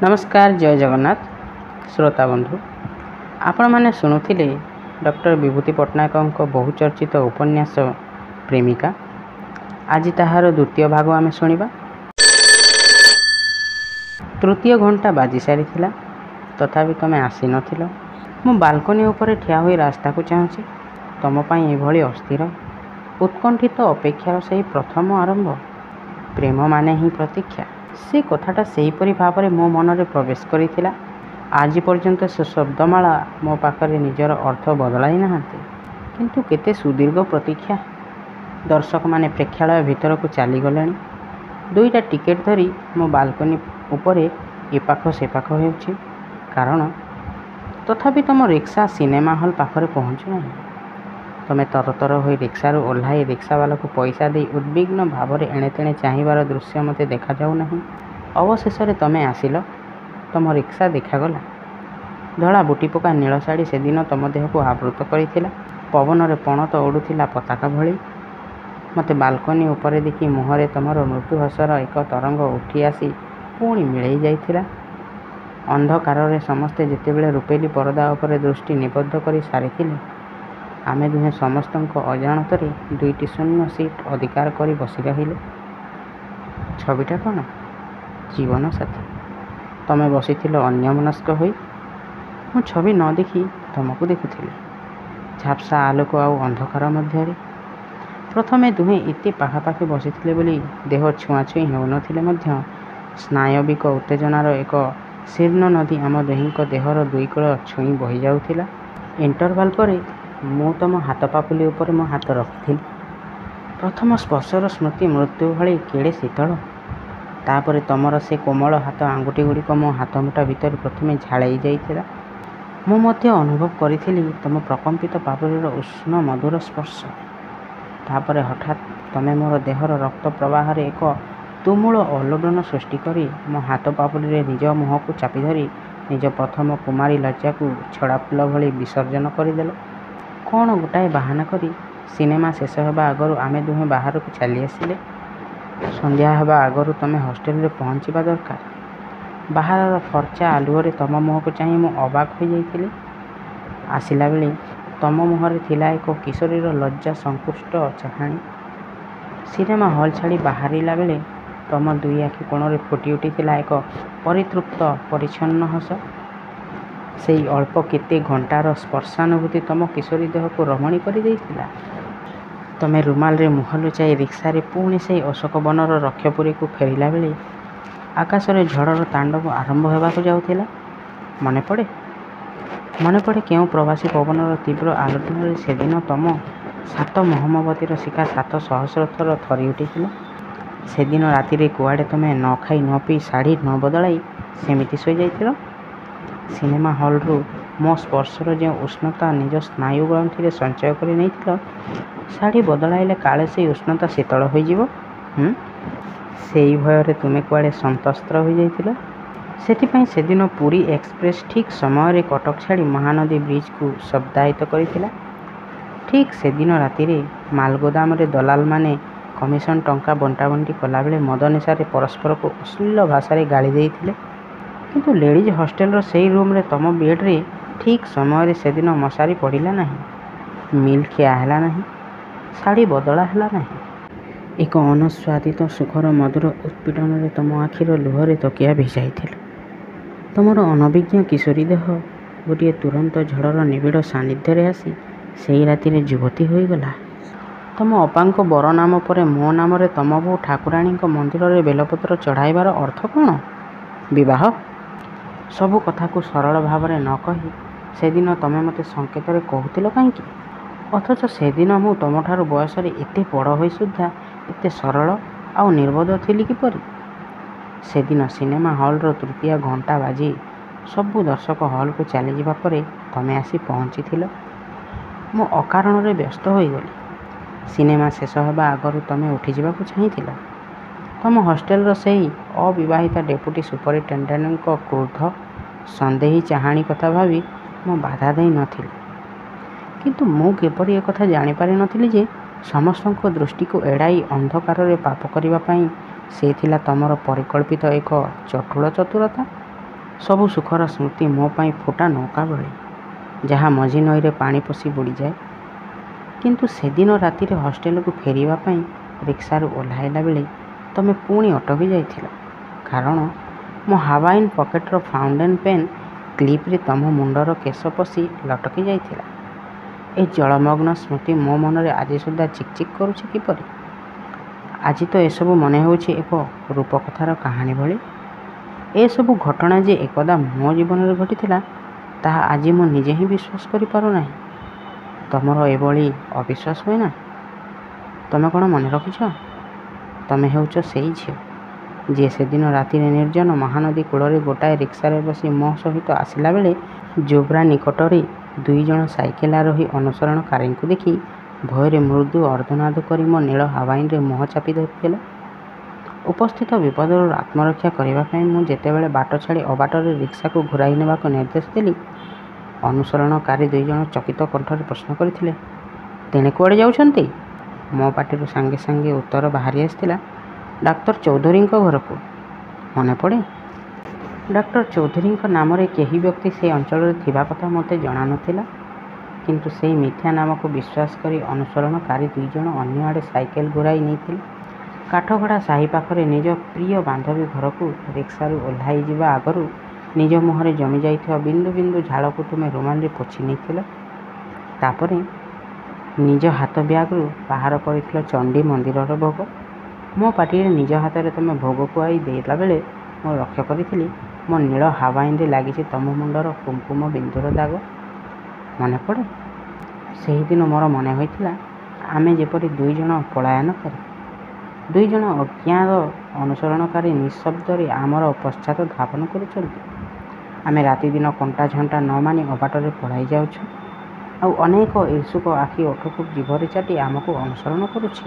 नमस्कार जय जगन्नाथ श्रोता बंधु आपण मैंने शुणुले डॉक्टर विभूति पट्टनायक बहुचर्चित उपन्यास प्रेमिका। आज ताहार द्वितीय भाग आम शुणा। तृतीय घंटा बाजी सारी तथापि तुम आसी नथिल। मु बालकनी उपर ठिया होई रास्ता को चाहूँगी। तुम एभली अस्थिर उत्कंठित अपेक्षार से प्रथम आरंभ। प्रेम माने ही प्रतीक्षा। से कथाटा सेहीपरि भाव में मो मनरे प्रवेश करिथिला। आज पर्यंत से शब्दमाला मो पाखरे निजर अर्थ बदलाई नाहांती। किंतु केते सुदीर्घ प्रतीक्षा। दर्शक माने प्रेक्षालय भितर को चली गलेनी। दुईटा टिकेट धरी मो बालकनी उपरे एपाख सेपाख होउछि। कारण तथापि तुम रिक्शा सिनेमा हॉल पाखरे पहुँचु ना। तुम तरतर हो रिक्शारू ओह्लाई रिक्शावाला को पैसा दे उद्विग्न भाव में एणे तेणे चाहबार दृश्य मते देखा जाऊ नहीं। अवशेष तुम आसिल। तुम रिक्शा देखागला। धड़ा बुटीपका नील शाढ़ी से दिन तुम देह को आवृत कर पवन में पणत उड़ूला पताका भली। मते बालकनी उपरे देखी मुहरे तुमर मृत्यु हसर एक तरंग उठी आसी पुणी मिलई जाइथिला। अंधकार समस्ते जितेबले रूपेली परदा उपरे दृष्टि निबद्ध कर सारी आमे दुहे समस्त अजाणत दुईटी शून्य सीट अधिकार कर बसी रहिले। छविटा कौन? जीवन साथी। तुम बसी अन्यमनस्क हो। मु छवि न देखी तुमको देखुली। झापसा आलोक आउ अंधकार मध्य प्रथमे दुहे एते पाखापाखि बसी बोली देह छुआछुई होउनथिले स्नायविक उत्तेजनार एक शीर्ण नदी आम दुहींक देहर दुई कूल छुई बही जाउथिला। इंटरवाल पर मु तुम हाथ पापुली उपर मो हाथ रखी। प्रथम स्पर्शर स्मृति मृत्यु भली केड़े शीतल। तापर तुमर से कोमल हाथ आंगुठी गुड़िक मो हाथ मुठा भितर प्रथमे झाड़ाई जाइथिला। मु मध्य अनुभव करिथिली तुम प्रकंपित पापुलीर उष्ण मधुर स्पर्श। तापर हठात तमे मोर देहर रक्त प्रवाह एक तुमुल अलोडन सृष्टि करी मो हाथ पापुली निज मुह को चापी धरी निज प्रथम कुमारी लज्जा को छड़ा फूल भली विसर्जन करदेल। कौन गोटाए बाहाना करी सिनेमा शेष होगा आगु आमे दुहे बाहर को चली आसिले। संध्या होगा आगु तुम हॉस्टेल रे पहुँचवा दरकार। बाहर फर्चा आलुओ तुम मुह को चाह मु अबाक हो जाइए। आसला बेले तुम मुहर थिला एक किशोरीर लज्जा संकुष्ट चाहाणी। सिनेमा हॉल छाड़ी बाहरिला बेले तुम दुई आखि कोण फुटी उठीला एक परितृप्त परिच्छन्न हस। से अल्प केते घंटार स्पर्शानुभूति तुम किशोरी देह को रमणी कर देइथिला। तुम रुमाल रे मुह लुचाई रिक्सा पुणी से अशोक बनर रक्षपुरी को फेरिला बेले आकाश रे झड़र तांडव आरंभ होगा जाउथिला। मन पड़े क्यों प्रवासी पवनर तीव्र आलोडन से दिन तुम 7 मोहम्मबतीर शिका 7 सहस्र थर थरी उठीथिला। से दिन राति रे कुआडे तुम न खाई न पी शाढ़ी न बदलाई सेमिति शोई जाइथिल। सिनेमा हॉल रु मो स्पर्शर जो उष्णता निज स्नायु ग्रंथि संचय कर नहीं शाढ़ी बदलाइले काले से उष्णता शीतल हो से भय तुमे कुआडे संतस्त्र हो जाइथिल। सेथिपई से दिन पुरी एक्सप्रेस ठीक समय रे कटक छाड़ी महानदी ब्रिज को शब्दायित करिथिला। ठीक से दिन राति रे मालगोदाम रे दलाल माने कमिशन टंका बंटा बंटी कला बेले मद निशारे परस्पर को अश्लील भाषा गाड़ी देइथिले। किंतु लेडीज हॉस्टेल से रूम रे तुम बेड रे ठीक समय रे से दिन मशारी पड़िला नहीं। मिल खिया है नहीं। शाढ़ी बदला है नहीं। एक अनस्वादित सुखर मधुर उत्पीड़न रे तुम आखिर लुहरे तकिया भिजाई। तुमर अनभिज्ञ किशोरी देह गोटे तुरंत झड़र निबिड़ सानिध्य आसी से राति युवती हो गला। तुम अपांक बर नाम पर मो नाम तुम बो ठाकुराणी मंदिर रे बेलपत्र चढ़ाइबार अर्थ कौन? विवाह? सबु कथा को सरल भाव में न कही से दिन तुम मते संकेत कहूल कहीं। अथच से दिन मु तुम ठार बयस एते बड़ हो सुधा एते सरल आउ निर्बोध थी किपरि? से दिन सिनेमा हॉल रो तृतीय घंटा बाजी सबु दर्शक हॉल को चली जावा परे तुम आसी पहुँची थिल। मु अकारण रे व्यस्त हो गली। सिनेमा शेष होगा आगु तुम उठी जावाक चाहिथिल। तुम हॉस्टेल से अविवाहिता डेपुटी सुपरिटेडेंट क्रोध संदेही चाहाणी कथा भावी मु बाधा दे नथिली। किंतु मु केपरि एक कथा जानि पारि नथिली जे समस्त दृष्टि को एड़ाई अंधकार रे पाप करने से थिला तमर परिकल्पित एक चटुल चतुरता। ସବୁ ସୁଖର ସ୍ମୃତି ମୋ ପାଇଁ ଫୁଟା ନୌକା ଭଳି, ଯାହା ମଝି ନଈରେ ପାଣି ପଶି ବୁଡ଼ିଯାଏ। କିନ୍ତୁ ସେଦିନ ରାତିରେ ହଷ୍ଟେଲକୁ ଫେରିବା ପାଇଁ ରିକ୍ସାରୁ ଓହ୍ଲାଇଲା ବେଳେ ତମେ ପୁଣି ଅଟକି ଯାଇଥିଲ, କାରଣ ମୋ ହାୱାଇନ୍ ପକେଟର ଫାଉଣ୍ଟେନ୍ ପେନ୍ କ୍ଲିପ୍ରେ ତମ ମୁଣ୍ଡର କେଶ ପଶି ଲଟକି ଯାଇଥିଲା। ଏ ଜଳମଗ୍ନ ସ୍ମୃତି ମୋ ମନରେ ଆଜି ସୁଦ୍ଧା ଚିକ୍ ଚିକ୍ କରୁଛି କିପରି? ଆଜି ତ ଏସବୁ ମନେ ହେଉଛି ଏକ ରୂପକଥାର କାହାଣୀ ଭଳି। ଏସବୁ ଘଟଣା ଯେ ଏକଦା ମୋ ଜୀବନରେ ଘଟିଥିଲା, ତାହା ଆଜି ମୁଁ ନିଜେ ହିଁ ବିଶ୍ୱାସ କରିପାରୁନାହିଁ। ତମର ଏଭଳି ଅବିଶ୍ୱାସ ହୁଏ ନା? ତମେ କ'ଣ ମନେ ରଖିଛ? ତମେ ହେଉଛ ସେଇ ଝିଅ, ଯିଏ ସେଦିନ ରାତିରେ ନିର୍ଜନ ମହାନଦୀ କୂଳରେ ଗୋଟାଏ ରିକ୍ସାରେ ବସି ମୋ ସହିତ ଆସିଲା ବେଳେ ଜୋବ୍ରା ନିକଟରେ 2 ଜଣ ସାଇକେଲ ଆରୋହୀ ଅନୁସରଣକାରୀଙ୍କୁ ଦେଖି ଭୟରେ ମୃଦୁ ଅର୍ଦ୍ଧନାଦ କରି ମୋ ନୀଳ ହାୱାଇନ୍ରେ ମୁହଁ ଚାପି ଧରିଥିଲା। ଉପସ୍ଥିତ ବିପଦରୁ ଆତ୍ମରକ୍ଷା କରିବା ପାଇଁ ମୁଁ ଯେତେବେଳେ ବାଟ ଛାଡ଼ି ଅବାଟରେ ରିକ୍ସାକୁ ଘୂରାଇ ନେବାକୁ ନିର୍ଦ୍ଦେଶ ଦେଲି, ଅନୁସରଣକାରୀ 2 ଜଣ ଚକିତ କଣ୍ଠରେ ପ୍ରଶ୍ନ କରିଥିଲେ, ତେଣେ କୁଆଡ଼େ ଯାଉଛନ୍ତି? ମୋ ପାଟିରୁ ସାଙ୍ଗେ ସାଙ୍ଗେ ଉତ୍ତର ବାହାରି ଆସିଥିଲା, ଡାକ୍ତର ଚୌଧୁରୀଙ୍କ ଘରକୁ। ମନେ ପଡ଼େ? ଡାକ୍ତର ଚୌଧୁରୀଙ୍କ ନାମରେ କେହି ବ୍ୟକ୍ତି ସେ ଅଞ୍ଚଳରେ ଥିବା କଥା ମୋତେ ଜଣା ନଥିଲା। କିନ୍ତୁ ସେଇ ମିଥ୍ୟା ନାମକୁ ବିଶ୍ୱାସ କରି ଅନୁସରଣକାରୀ 2 ଜଣ ଅନ୍ୟ ଆଡ଼େ ସାଇକେଲ ଘୂରାଇ ନେଇଥିଲେ। କାଠଗଡ଼ା ସାହି ପାଖରେ ନିଜ ପ୍ରିୟ ବାନ୍ଧବୀ ଘରକୁ ରିକ୍ସାରୁ ଓହ୍ଲାଇ ଯିବା ଆଗରୁ ନିଜ ମୁହଁରେ ଜମି ଯାଇଥିବା ବିନ୍ଦୁ ବିନ୍ଦୁ ଝାଳକୁ ତୁମେ ରୁମାଲରେ ପୋଛି ନେଇଥିଲ। ତାପରେ ନିଜ ହାତ ବ୍ୟାଗରୁ ବାହାର କରିଥିଲ ଚଣ୍ଡୀ ମନ୍ଦିରର ଭୋଗ। ମୋ ପାଟିରେ ନିଜ ହାତରେ ତମେ ଭୋଗ ଖୁଆଇ ଦେଲାବେଳେ ମୁଁ ଲକ୍ଷ୍ୟ କରିଥିଲି ମୋ ନୀଳ ହାୱାଇନ୍ରେ ଲାଗିଛି ତମ ମୁଣ୍ଡର କୁଙ୍କୁମ ବିନ୍ଦୁର ଦାଗ। ମନେ ପଡ଼େ? ସେହିଦିନ ମୋର ମନେ ହୋଇଥିଲା ଆମେ ଯେପରି 2 ଜଣ ପଳାୟନକାରୀ, 2 ଜଣ ଅଜ୍ଞାତ ଅନୁସରଣକାରୀ ନିଃଶବ୍ଦରେ ଆମର ପଶ୍ଚାତ ଧାବନ କରୁଛନ୍ତି। ଆମେ ରାତିଦିନ କଣ୍ଟା ଝଣ୍ଟା ନ ମାନି ଅବାଟରେ ପଳାଇ ଯାଉଛୁ, ଆଉ ଅନେକ ଇର୍ଷୁକ ଆଖି ଓଠକୁ ଜିଭରେ ଚାଟି ଆମକୁ ଅନୁସରଣ କରୁଛି।